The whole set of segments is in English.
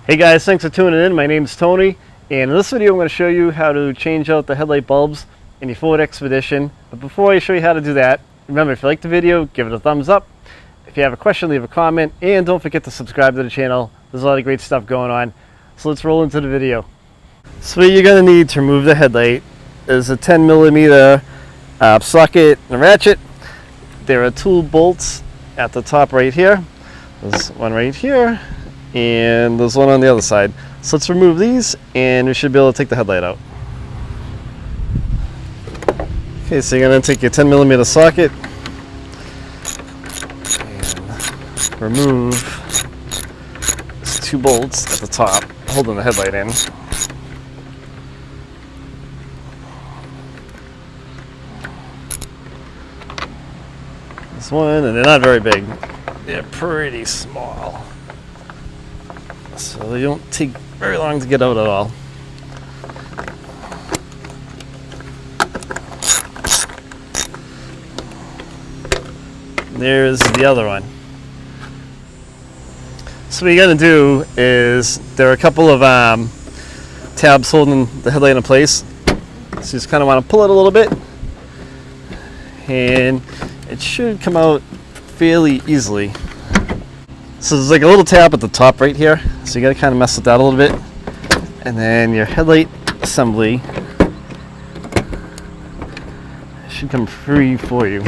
Hey guys, thanks for tuning in. My name is Tony, and in this video I'm going to show you how to change out the headlight bulbs in your Ford Expedition. But before I show you how to do that, remember, if you like the video, give it a thumbs up. If you have a question, leave a comment, and don't forget to subscribe to the channel. There's a lot of great stuff going on. So let's roll into the video. So what you're going to need to remove the headlight is a 10mm socket and a ratchet. There are two bolts at the top right here. There's one right here, and there's one on the other side. So let's remove these and we should be able to take the headlight out. Okay, so you're going to take your 10mm socket and remove these two bolts at the top holding the headlight in. This one, and they're not very big. They're pretty small. So they don't take very long to get out at all. There's the other one. So what you're going to do is, there are a couple of tabs holding the headlight in place. So you just kind of want to pull it a little bit, and it should come out fairly easily. So there's like a little tab at the top right here, so you got to kind of mess with that a little bit. And then your headlight assembly should come free for you.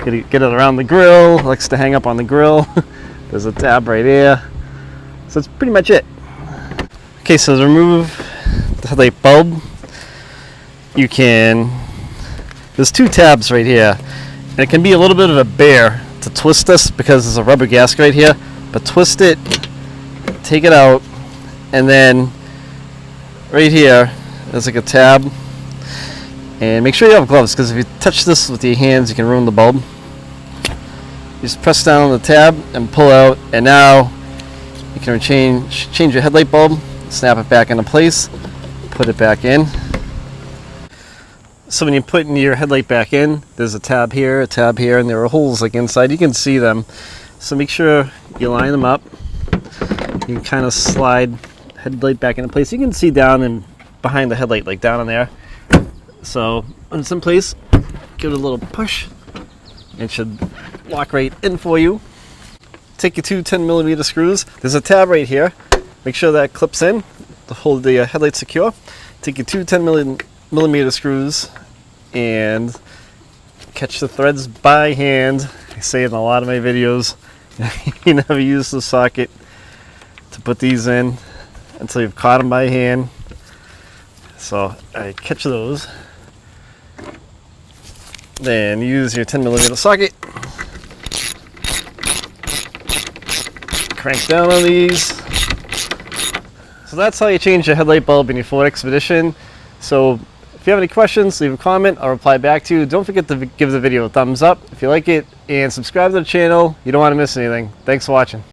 Get it around the grill. It likes to hang up on the grill. There's a tab right here. So that's pretty much it. Okay, so to remove the headlight bulb, there's two tabs right here. And it can be a little bit of a bear to twist this because there's a rubber gasket right here. But twist it, take it out, and then right here there's like a tab. And make sure you have gloves, because if you touch this with your hands you can ruin the bulb. You just press down on the tab and pull out, and now you can change your headlight bulb, snap it back into place, put it back in. So when you're putting your headlight back in, there's a tab here, and there are holes like inside. You can see them. So make sure you line them up. You can kind of slide headlight back into place. You can see down and behind the headlight, like down in there. So when it's in place, give it a little push. It should lock right in for you. Take your two 10mm screws. There's a tab right here. Make sure that clips in to hold the headlight secure. Take your two 10mm screws and catch the threads by hand. I say it in a lot of my videos. You never use the socket to put these in until you've caught them by hand. So I catch those. Then use your 10mm socket. Crank down on these. So that's how you change your headlight bulb in your Ford Expedition. So if you have any questions, leave a comment. I'll reply back to you. Don't forget to give the video a thumbs up if you like it, and subscribe to the channel. You don't want to miss anything. Thanks for watching.